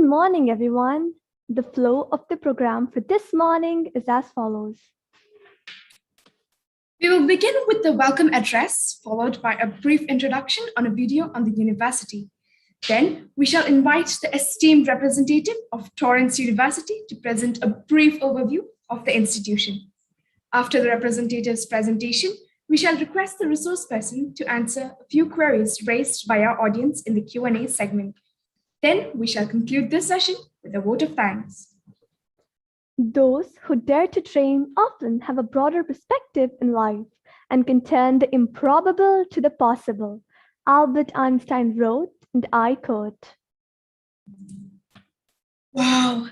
morning, everyone. The flow of the program for this morning is as follows. We will begin with the welcome address, followed by a brief introduction on a video on the university. Then we shall invite the esteemed representative of Torrens University to present a brief overview of the institution. After the representative's presentation, we shall request the resource person to answer a few queries raised by our audience in the Q&A segment. Then we shall conclude this session with a vote of thanks. Those who dare to dream often have a broader perspective in life and can turn the improbable to the possible. Albert Einstein wrote, and I quote, Wow,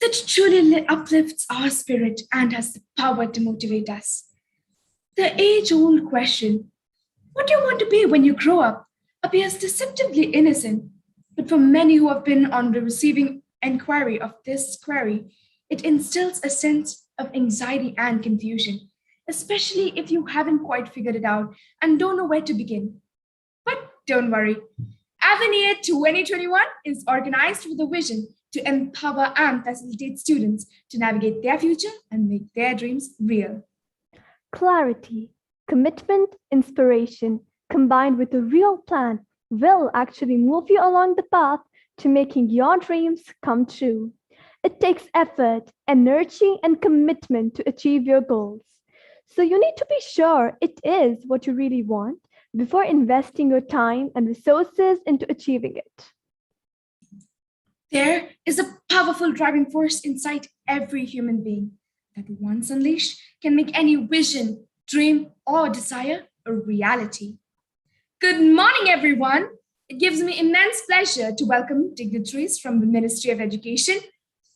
that truly uplifts our spirit and has the power to motivate us. The age-old question, what do you want to be when you grow up, appears deceptively innocent. But for many who have been on the receiving inquiry of this query, it instills a sense of anxiety and confusion, especially if you haven't quite figured it out and don't know where to begin. But don't worry. Avenir 2021 is organized with a vision to empower and facilitate students to navigate their future and make their dreams real. Clarity, commitment, inspiration, combined with a real plan will actually move you along the path to making your dreams come true. It takes effort, energy, and commitment to achieve your goals. So you need to be sure it is what you really want before investing your time and resources into achieving it. There is a powerful driving force inside every human being that once unleashed can make any vision, dream, or desire a reality. Good morning, everyone. It gives me immense pleasure to welcome dignitaries from the Ministry of Education,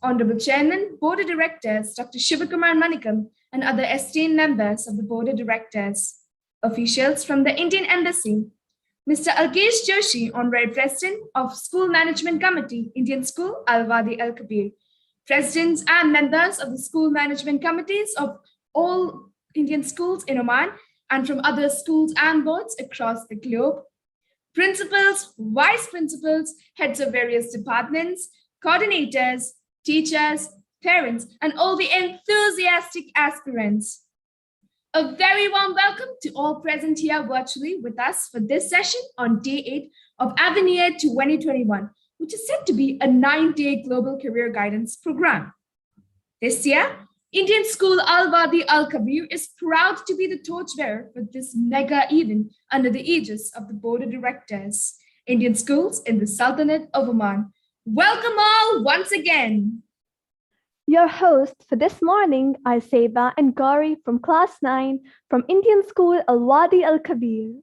Honorable Chairman, Board of Directors, Dr. Shivakumar Manikam, and other esteemed members of the Board of Directors, officials from the Indian Embassy, Mr. Alkesh Joshi, Honorary President of School Management Committee, Indian School, Al-Wadi Al-Kabir, Presidents and members of the School Management Committees of all Indian schools in Oman and from other schools and boards across the globe, principals, vice principals, heads of various departments, coordinators, teachers, parents, and all the enthusiastic aspirants. A very warm welcome to all present here virtually with us for this session on day 8 of Avenir 2021, which is said to be a 9-day global career guidance program. This year, Indian School Al-Wadi Al-Kabir is proud to be the torchbearer for this mega event under the aegis of the Board of Directors, Indian Schools in the Sultanate of Oman. Welcome all once again. Your hosts for this morning are Seba and Gauri from Class 9 from Indian School Al-Wadi Al-Kabir.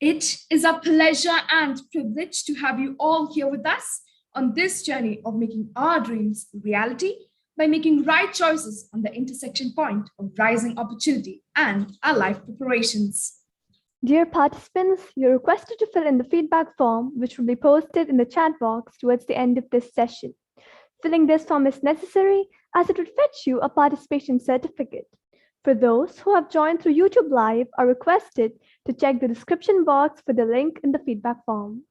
It is a pleasure and privilege to have you all here with us on this journey of making our dreams reality by making right choices on the intersection point of rising opportunity and our life preparations. Dear participants, you're requested to fill in the feedback form, which will be posted in the chat box towards the end of this session. Filling this form is necessary as it would fetch you a participation certificate. For those who have joined through YouTube Live, are requested to check the description box for the link in the feedback form.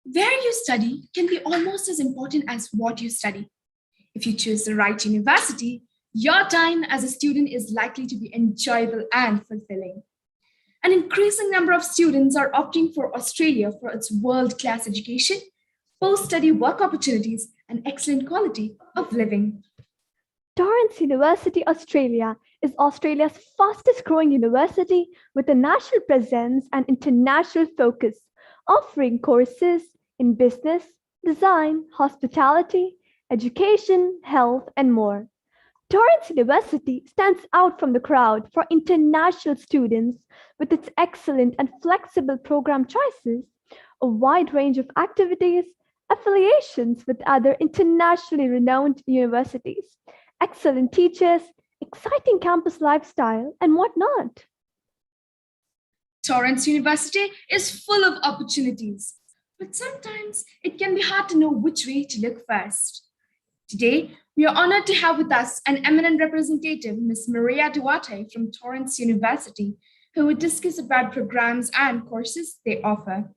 Where you study can be almost as important as what you study. If you choose the right university, your time as a student is likely to be enjoyable and fulfilling. An increasing number of students are opting for Australia for its world-class education, post-study work opportunities, and excellent quality of living. Torrens University Australia is Australia's fastest growing university with a national presence and international focus, offering courses in business, design, hospitality, education, health, and more. Torrens University stands out from the crowd for international students with its excellent and flexible program choices, a wide range of activities, affiliations with other internationally renowned universities, excellent teachers, exciting campus lifestyle, and whatnot. Torrens University is full of opportunities, but sometimes it can be hard to know which way to look first. Today, we are honored to have with us an eminent representative, Ms. Maria Duarte from Torrens University, who will discuss about programs and courses they offer.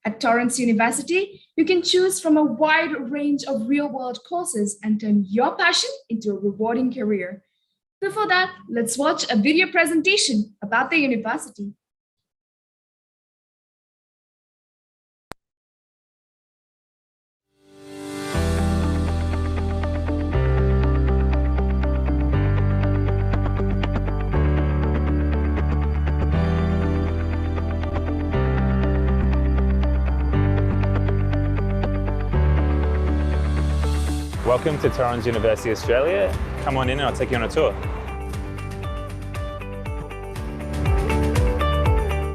At Torrens University, you can choose from a wide range of real-world courses and turn your passion into a rewarding career. Before that, let's watch a video presentation about the university. Welcome to Torrens University Australia. Come on in and I'll take you on a tour.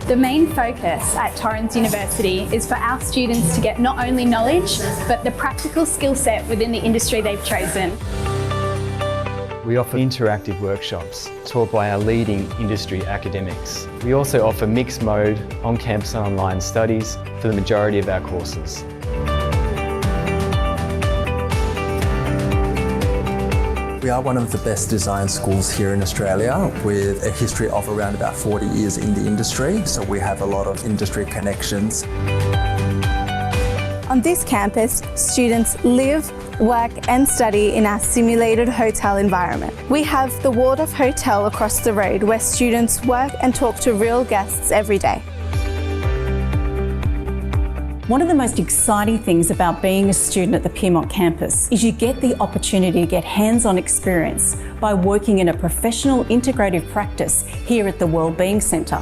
The main focus at Torrens University is for our students to get not only knowledge, but the practical skill set within the industry they've chosen. We offer interactive workshops taught by our leading industry academics. We also offer mixed mode, on-campus and online studies for the majority of our courses. We are one of the best design schools here in Australia with a history of around about 40 years in the industry, so we have a lot of industry connections. On this campus, students live, work and study in our simulated hotel environment. We have the Waldorf Hotel across the road where students work and talk to real guests every day. One of the most exciting things about being a student at the Pyrmont campus is you get the opportunity to get hands-on experience by working in a professional integrative practice here at the Wellbeing Centre.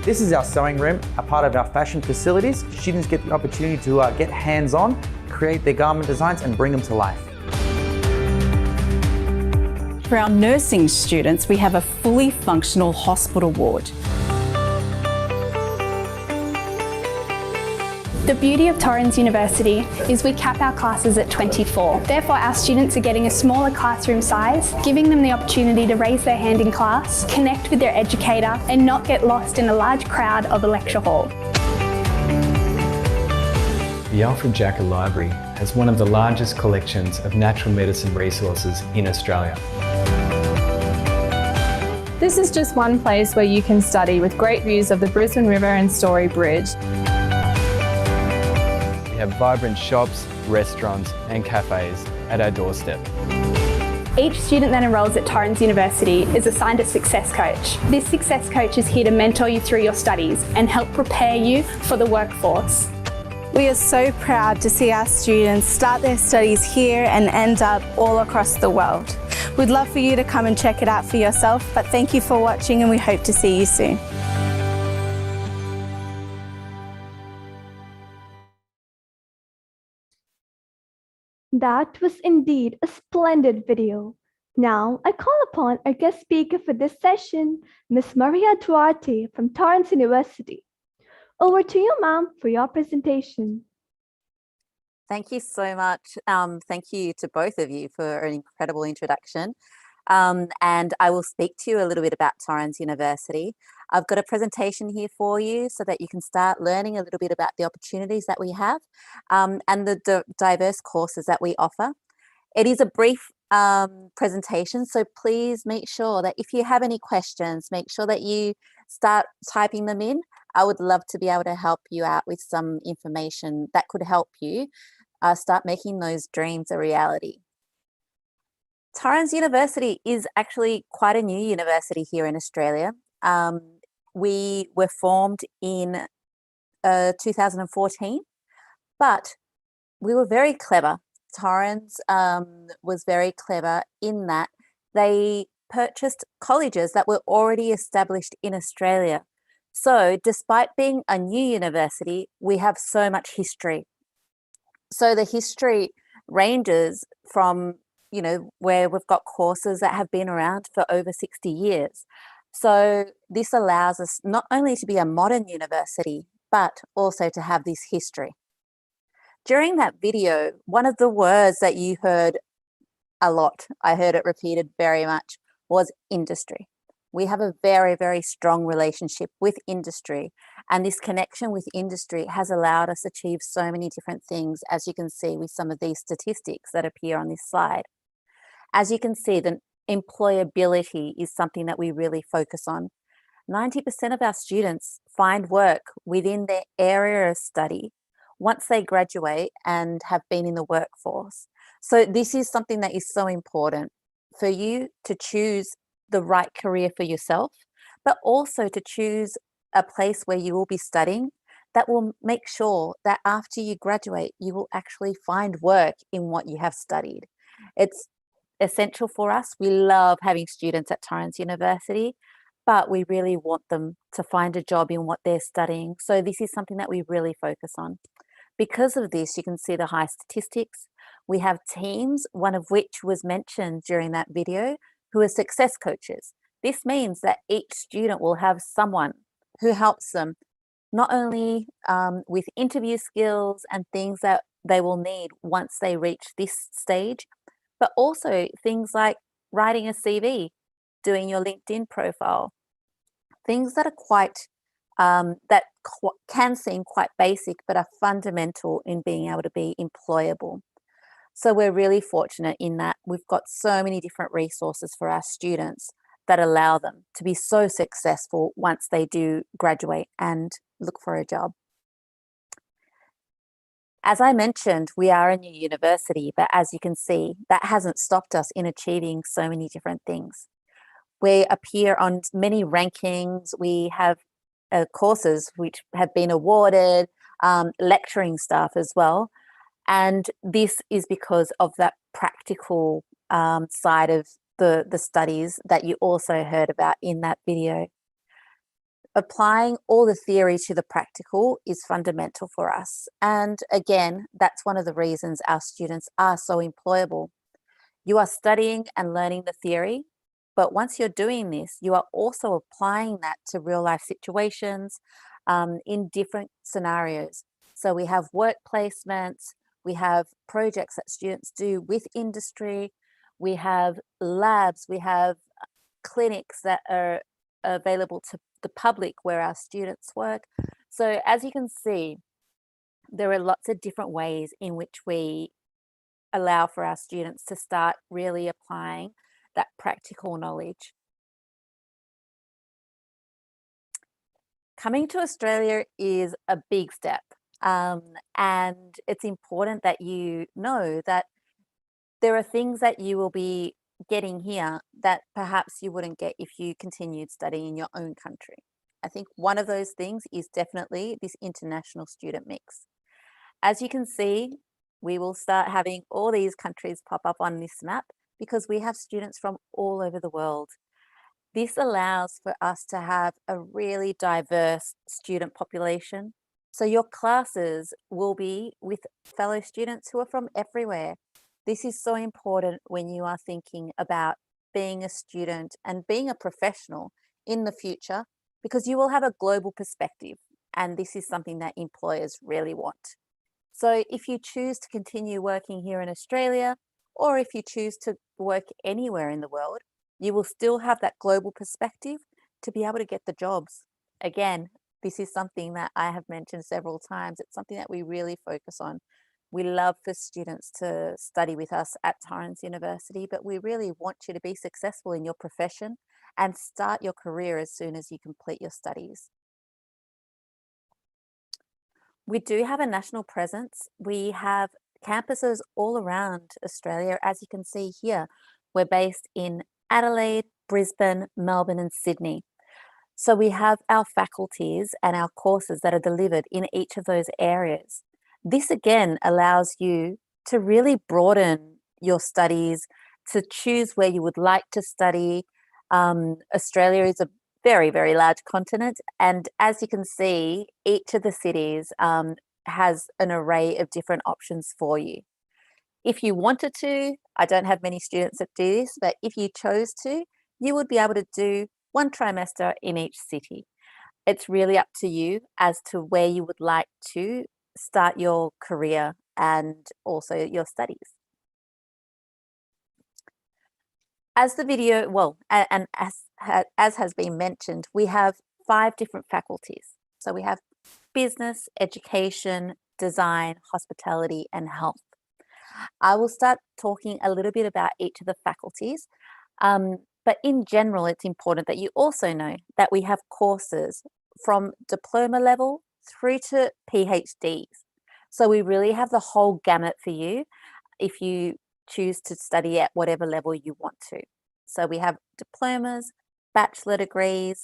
This is our sewing room, a part of our fashion facilities. Students get the opportunity to get hands-on, create their garment designs and bring them to life. For our nursing students, we have a fully functional hospital ward. The beauty of Torrens University is we cap our classes at 24. Therefore, our students are getting a smaller classroom size, giving them the opportunity to raise their hand in class, connect with their educator, and not get lost in a large crowd of a lecture hall. The Alfred Jacker Library has one of the largest collections of natural medicine resources in Australia. This is just one place where you can study with great views of the Brisbane River and Story Bridge. We have vibrant shops, restaurants and cafes at our doorstep. Each student that enrolls at Torrens University is assigned a success coach. This success coach is here to mentor you through your studies and help prepare you for the workforce. We are so proud to see our students start their studies here and end up all across the world. We'd love for you to come and check it out for yourself, but thank you for watching and we hope to see you soon. That was indeed a splendid video. Now I call upon our guest speaker for this session, Ms. Maria Duarte from Torrens University. Over to you, ma'am, for your presentation. Thank you so much. Thank you to both of you for an incredible introduction. And I will speak to you a little bit about Torrens University. I've got a presentation here for you so that you can start learning a little bit about the opportunities that we have and the diverse courses that we offer. It is a brief presentation, so please make sure that if you have any questions, make sure that you start typing them in. I would love to be able to help you out with some information that could help you start making those dreams a reality. Torrens University is actually quite a new university here in Australia. We were formed in 2014, but we were very clever. Torrens was very clever in that they purchased colleges that were already established in Australia. So despite being a new university, we have so much history. So the history ranges from, you know, where we've got courses that have been around for over 60 years. So this allows us not only to be a modern university, but also to have this history. During that video, one of the words that you heard a lot, I heard it repeated very much, was industry. We have a very, very strong relationship with industry, and this connection with industry has allowed us to achieve so many different things, as you can see with some of these statistics that appear on this slide. As you can see, the employability is something that we really focus on. 90% of our students find work within their area of study once they graduate and have been in the workforce. So this is something that is so important for you to choose the right career for yourself, but also to choose a place where you will be studying that will make sure that after you graduate, you will actually find work in what you have studied. It's essential for us. We love having students at Torrens University, but we really want them to find a job in what they're studying. So this is something that we really focus on. Because of this, you can see the high statistics. We have teams, one of which was mentioned during that video, who are success coaches. This means that each student will have someone who helps them not only with interview skills and things that they will need once they reach this stage, but also things like writing a CV, doing your LinkedIn profile, things that are quite can seem quite basic, but are fundamental in being able to be employable. So we're really fortunate in that we've got so many different resources for our students that allow them to be so successful once they do graduate and look for a job. As I mentioned, we are a new university, but as you can see, that hasn't stopped us in achieving so many different things. We appear on many rankings. We have courses which have been awarded, lecturing staff as well. And this is because of that practical side of the studies that you also heard about in that video. Applying all the theory to the practical is fundamental for us. And again, that's one of the reasons our students are so employable. You are studying and learning the theory, but once you're doing this, you are also applying that to real life situations in different scenarios. So we have work placements, we have projects that students do with industry, we have labs, we have clinics that are available to the public where our students work. So as you can see, there are lots of different ways in which we allow for our students to start really applying that practical knowledge. Coming to Australia is a big step, and it's important that you know that there are things that you will be getting here that perhaps you wouldn't get if you continued studying in your own country. I think one of those things is definitely this international student mix. As you can see, we will start having all these countries pop up on this map because we have students from all over the world. This allows for us to have a really diverse student population. So your classes will be with fellow students who are from everywhere. This is so important when you are thinking about being a student and being a professional in the future, because you will have a global perspective, and this is something that employers really want. So if you choose to continue working here in Australia, or if you choose to work anywhere in the world, you will still have that global perspective to be able to get the jobs. Again, this is something that I have mentioned several times. It's something that we really focus on. We love for students to study with us at Torrens University, but we really want you to be successful in your profession and start your career as soon as you complete your studies. We do have a national presence. We have campuses all around Australia. As you can see here, we're based in Adelaide, Brisbane, Melbourne, and Sydney. So we have our faculties and our courses that are delivered in each of those areas. This again allows you to really broaden your studies, to choose where you would like to study. Australia is a very, very large continent. And as you can see, each of the cities has an array of different options for you. If you wanted to, I don't have many students that do this, but if you chose to, you would be able to do one trimester in each city. It's really up to you as to where you would like to start your career and also your studies. As the video, and as has been mentioned, we have 5 different faculties. So we have business, education, design, hospitality, and health. I will start talking a little bit about each of the faculties, But in general, it's important that you also know that we have courses from diploma level through to PhDs. So we really have the whole gamut for you if you choose to study at whatever level you want to. So we have diplomas, bachelor degrees,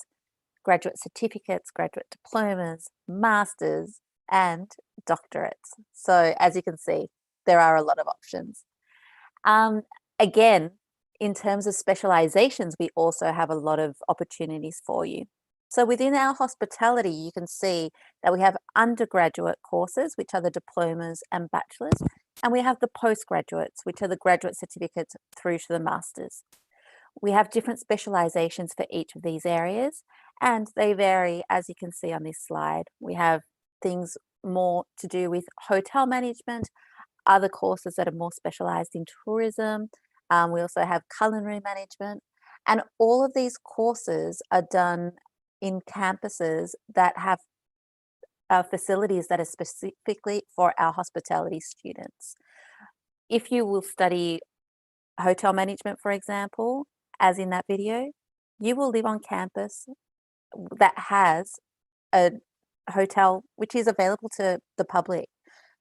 graduate certificates, graduate diplomas, masters, and doctorates. So as you can see, there are a lot of options. Again, in terms of specializations, we also have a lot of opportunities for you. So within our hospitality, you can see that we have undergraduate courses, which are the diplomas and bachelors, and we have the postgraduates, which are the graduate certificates through to the masters. We have different specializations for each of these areas, and they vary, as you can see on this slide. We have things more to do with hotel management, other courses that are more specialized in tourism. We also have culinary management, and all of these courses are done in campuses that have facilities that are specifically for our hospitality students. If you will study hotel management, for example, as in that video, you will live on campus that has a hotel which is available to the public.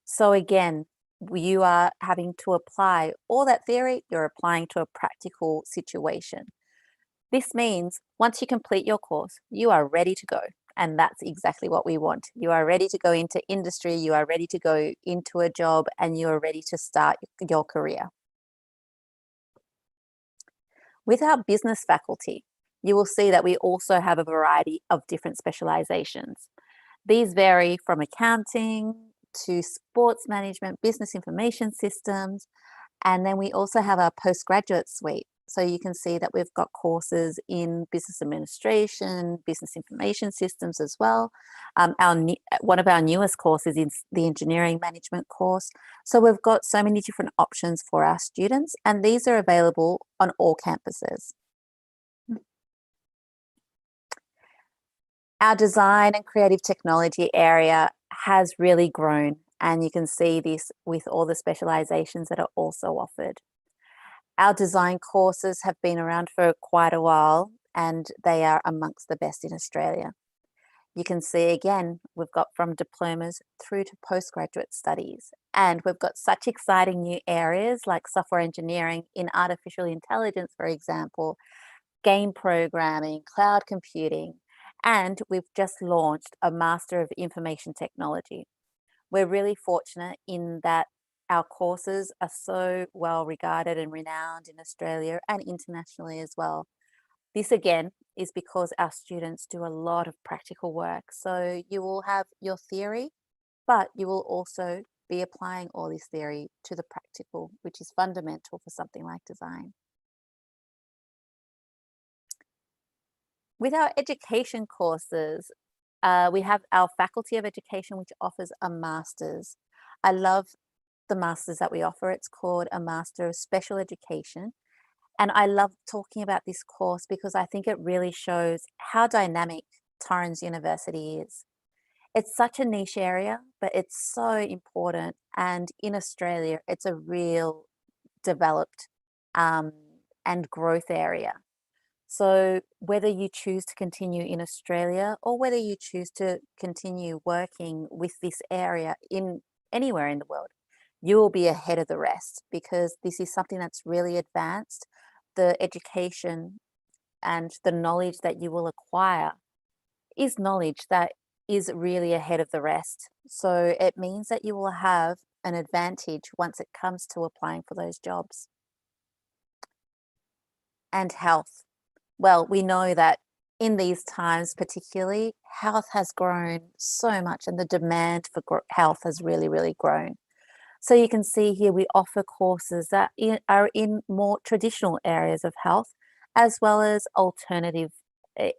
So again, you are having to apply all that theory, you're applying to a practical situation. This means once you complete your course, you are ready to go. And that's exactly what we want. You are ready to go into industry, you are ready to go into a job, and you are ready to start your career. With our business faculty, you will see that we also have a variety of different specializations. These vary from accounting to sports management, business information systems, and then we also have our postgraduate suite. So you can see that we've got courses in business administration, business information systems as well. One of our newest courses is the engineering management course. So we've got so many different options for our students, and these are available on all campuses. Our design and creative technology area has really grown, and you can see this with all the specializations that are also offered. Our design courses have been around for quite a while, and they are amongst the best in Australia. You can see again, we've got from diplomas through to postgraduate studies, and we've got such exciting new areas like software engineering in artificial intelligence, for example, game programming, cloud computing, and we've just launched a Master of Information Technology. We're really fortunate in that our courses are so well regarded and renowned in Australia and internationally as well. This again is because our students do a lot of practical work. So you will have your theory, but you will also be applying all this theory to the practical, which is fundamental for something like design. With our education courses, we have our Faculty of Education, which offers a master's. I love the master's that we offer. It's called a Master of Special Education. And I love talking about this course because I think it really shows how dynamic Torrens University is. It's such a niche area, but it's so important. And in Australia, it's a real developed and growth area. So whether you choose to continue in Australia or whether you choose to continue working with this area in anywhere in the world, you will be ahead of the rest because this is something that's really advanced. The education and the knowledge that you will acquire is knowledge that is really ahead of the rest. So it means that you will have an advantage once it comes to applying for those jobs. And health. Well, we know that in these times particularly, health has grown so much and the demand for health has really, really grown. So you can see here we offer courses that are in more traditional areas of health as well as alternative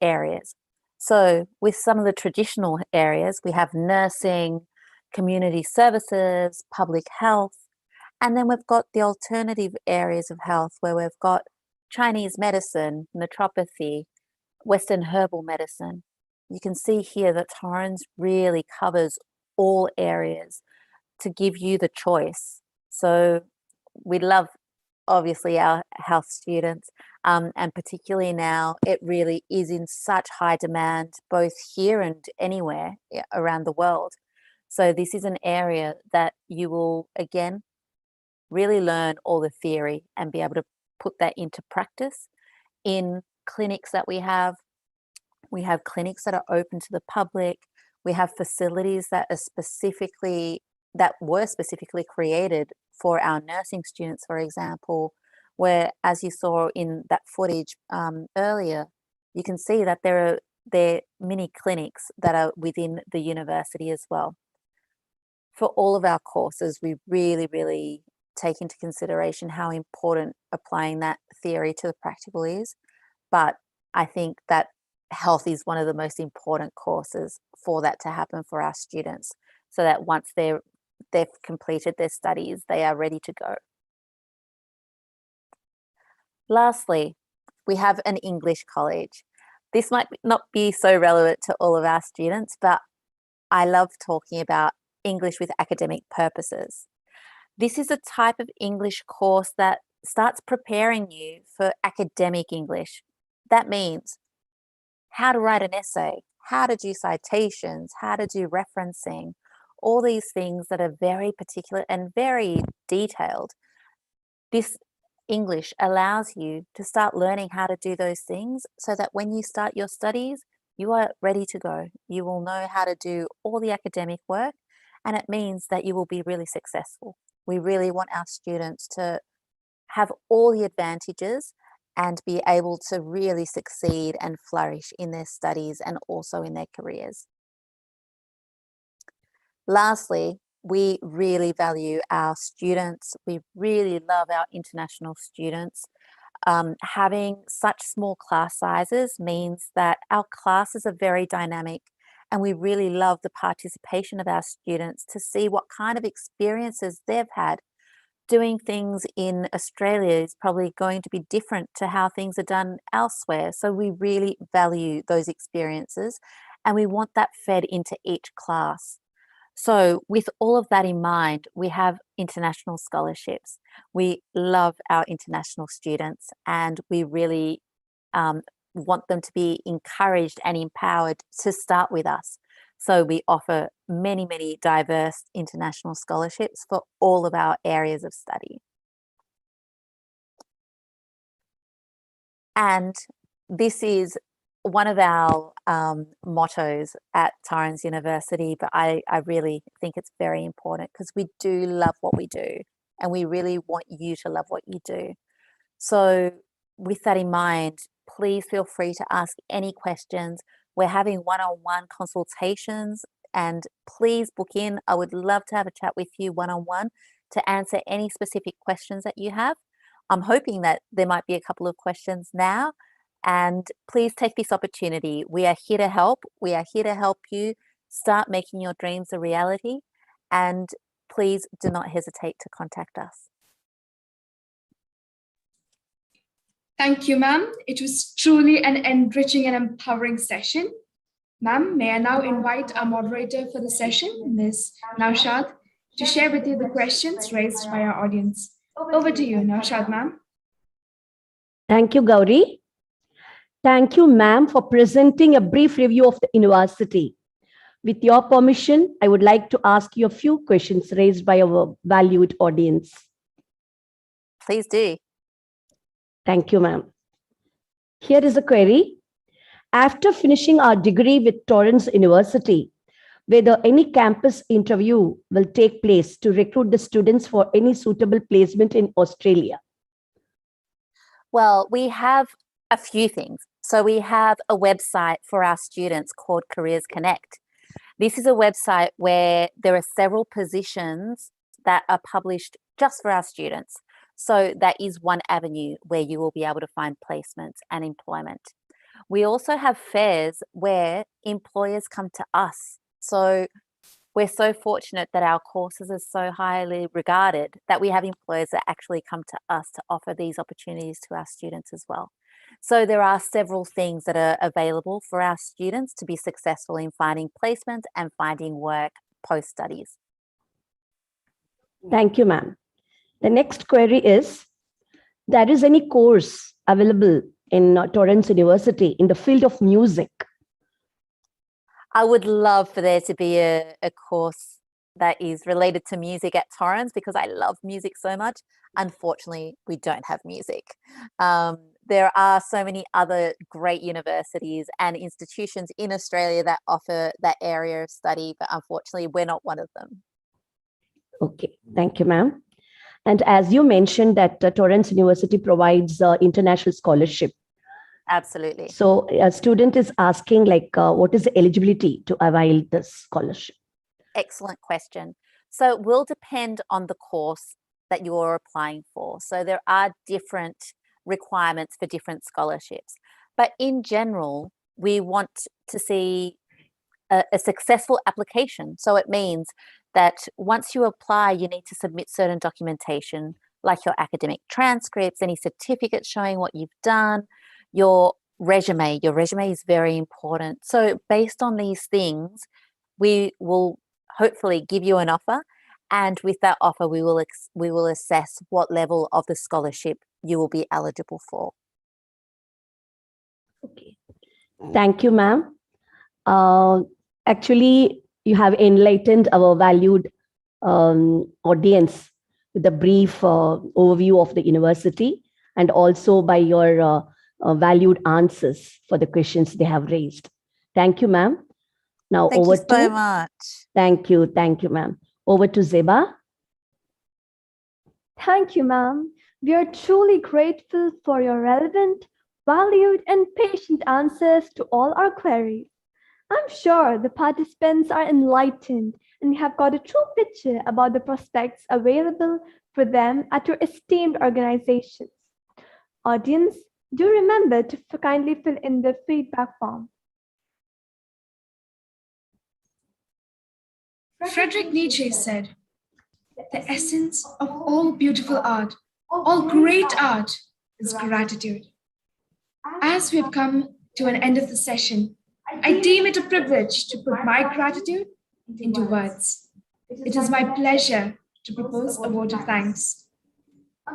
areas. So with some of the traditional areas, we have nursing, community services, public health, and then we've got the alternative areas of health where we've got Chinese medicine, naturopathy, Western herbal medicine. You can see here that Torrens really covers all areas to give you the choice. So we love, obviously, our health students. And particularly now, it really is in such high demand, both here and anywhere around the world. So this is an area that you will, again, really learn all the theory and be able to put that into practice in clinics that we have. We have clinics that are open to the public. We have facilities that were specifically created for our nursing students, for example, where, as you saw in that footage earlier, you can see that there are mini clinics that are within the university as well. For all of our courses, we really, really take into consideration how important applying that theory to the practical is. But I think that health is one of the most important courses for that to happen for our students, so that once they've completed their studies, they are ready to go. Lastly, we have an English college. This might not be so relevant to all of our students, but I love talking about English with academic purposes. This is a type of English course that starts preparing you for academic English. That means how to write an essay, how to do citations, how to do referencing, all these things that are very particular and very detailed. This English allows you to start learning how to do those things so that when you start your studies, you are ready to go. You will know how to do all the academic work, and it means that you will be really successful. We really want our students to have all the advantages and be able to really succeed and flourish in their studies and also in their careers. Lastly, we really value our students. We really love our international students. Having such small class sizes means that our classes are very dynamic, and we really love the participation of our students to see what kind of experiences they've had. Doing things in Australia is probably going to be different to how things are done elsewhere. So we really value those experiences, and we want that fed into each class. So with all of that in mind, we have international scholarships. We love our international students, and we really want them to be encouraged and empowered to start with us. So we offer many, many diverse international scholarships for all of our areas of study. And this is one of our mottos at Torrens University, but I really think it's very important because we do love what we do, and we really want you to love what you do. So with that in mind, please feel free to ask any questions. We're having one-on-one consultations, and please book in. I would love to have a chat with you one-on-one to answer any specific questions that you have. I'm hoping that there might be a couple of questions now, and please take this opportunity. We are here to help. We are here to help you start making your dreams a reality, and please do not hesitate to contact us. Thank you, ma'am. It was truly an enriching and empowering session. Ma'am, may I now invite our moderator for the session, Ms. Naushad, to share with you the questions raised by our audience. Over to you, Naushad, ma'am. Thank you, Gauri. Thank you, ma'am, for presenting a brief review of the university. With your permission, I would like to ask you a few questions raised by our valued audience. Please do. Thank you, ma'am. Here is a query. After finishing our degree with Torrens University, whether any campus interview will take place to recruit the students for any suitable placement in Australia? Well, we have a few things. So we have a website for our students called Careers Connect. This is a website where there are several positions that are published just for our students. So that is one avenue where you will be able to find placements and employment. We also have fairs where employers come to us. So we're so fortunate that our courses are so highly regarded that we have employers that actually come to us to offer these opportunities to our students as well. So there are several things that are available for our students to be successful in finding placement and finding work post-studies. Thank you, ma'am. The next query is, there is any course available in Torrens University in the field of music? I would love for there to be a course that is related to music at Torrens because I love music so much. Unfortunately, we don't have music. There are so many other great universities and institutions in Australia that offer that area of study, but unfortunately, we're not one of them. Okay, thank you, ma'am. And as you mentioned that Torrens University provides international scholarship. Absolutely. So a student is asking what is the eligibility to avail this scholarship? Excellent question. So it will depend on the course that you're applying for. So there are different requirements for different scholarships. But in general, we want to see a successful application. So it means that once you apply, you need to submit certain documentation like your academic transcripts, any certificates showing what you've done, your resume. Your resume is very important. So based on these things, we will hopefully give you an offer. And with that offer, we will assess what level of the scholarship you will be eligible for. Okay. Thank you, ma'am. Actually, you have enlightened our valued audience with a brief overview of the university and also by your valued answers for the questions they have raised. Thank you, ma'am. Now Thank over you so to much. Thank you, ma'am. Over to Zeba. Thank you, ma'am. We are truly grateful for your relevant, valued, and patient answers to all our queries. I'm sure the participants are enlightened and have got a true picture about the prospects available for them at your esteemed organizations. Audience, do remember to kindly fill in the feedback form. Friedrich Nietzsche said, "The essence of all beautiful art, all great art, is gratitude." As we have come to an end of the session, I deem it a privilege to put my gratitude into words. It is my pleasure to propose a vote of thanks.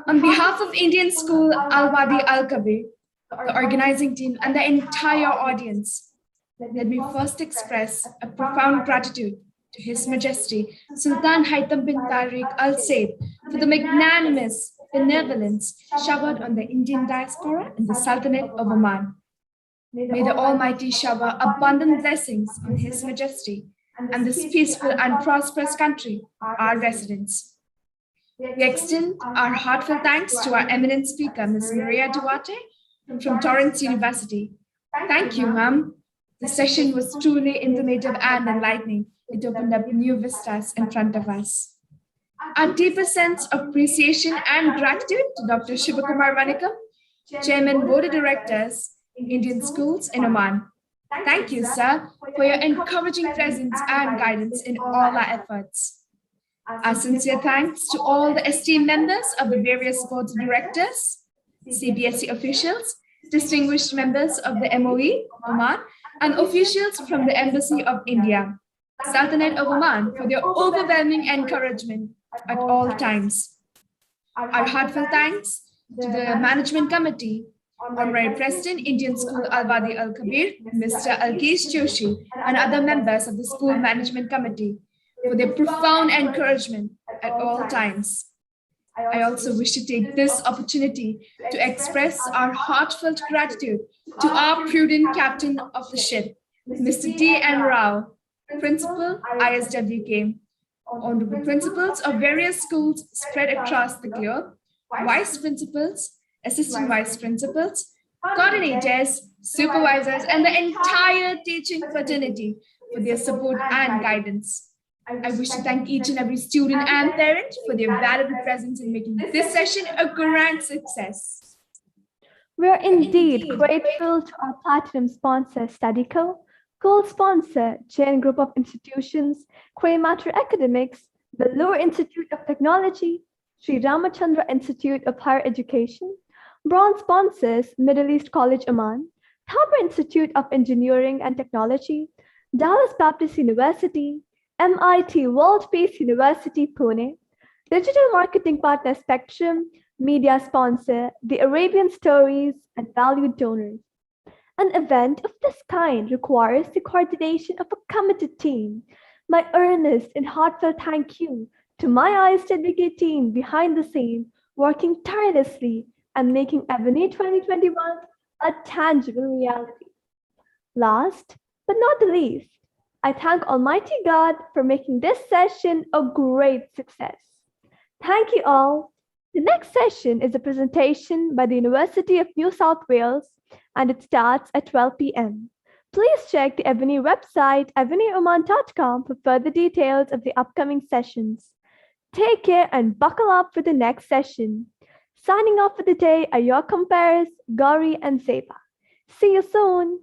On behalf of Indian School Al-Wadi Al-Kabir, the organizing team, and the entire audience, let me first express a profound gratitude to His Majesty Sultan Haitham bin Tariq Al Said for the magnanimous benevolence showered on the Indian diaspora and the Sultanate of Oman. May the Almighty shower abundant blessings on His Majesty and this peaceful and prosperous country, our residents. We extend our heartfelt thanks to our eminent speaker, Ms. Maria Duarte from Torrens University. Thank you, ma'am. The session was truly informative and enlightening. It opened up new vistas in front of us. Our deepest sense of appreciation and gratitude to Dr. Shivakumar Vanikam, Chairman, Board of Directors, Indian Schools in Oman. Thank you, sir, for your encouraging presence and guidance in all our efforts. Our sincere thanks to all the esteemed members of the various boards of directors, CBSE officials, distinguished members of the MOE, Oman, and officials from the Embassy of India, Sultanate of Oman, for their overwhelming encouragement at all times. Our heartfelt thanks to the Management Committee, Honorary President, Indian School Al-Wadi Al-Kabir, Mr. Alkesh Joshi, and other members of the School Management Committee for their profound encouragement at all times. I also wish to take this opportunity to express our heartfelt gratitude to our prudent captain of the ship, Mr. D.N. Rao, Principal, ISWK, Honorable Principals of various schools spread across the globe, Vice Principals, Assistant Vice Principals, Coordinators, Supervisors, and the entire teaching fraternity for their support and guidance. I wish to thank each and every student and parent for their valuable presence in making this session a grand success. We are indeed grateful to our platinum sponsor, Studyco, gold sponsor, Jain Group of Institutions, Grey Matter Academics, Vellore Institute of Technology, Sri Ramachandra Institute of Higher Education, bronze sponsors, Middle East College Oman, Thabur Institute of Engineering and Technology, Dallas Baptist University, MIT World Peace University, Pune, Digital Marketing Partner Spectrum, Media sponsor, the Arabian Stories, and valued donors. An event of this kind requires the coordination of a committed team. My earnest and heartfelt thank you to my Eyes to Advocate team behind the scenes, working tirelessly and making Ebony 2021 a tangible reality. Last but not the least, I thank Almighty God for making this session a great success. Thank you all. The next session is a presentation by the University of New South Wales, and it starts at 12 p.m. Please check the Ebony website, ebonyoman.com, for further details of the upcoming sessions. Take care and buckle up for the next session. Signing off for the day are your compares, Gauri and Zeba. See you soon.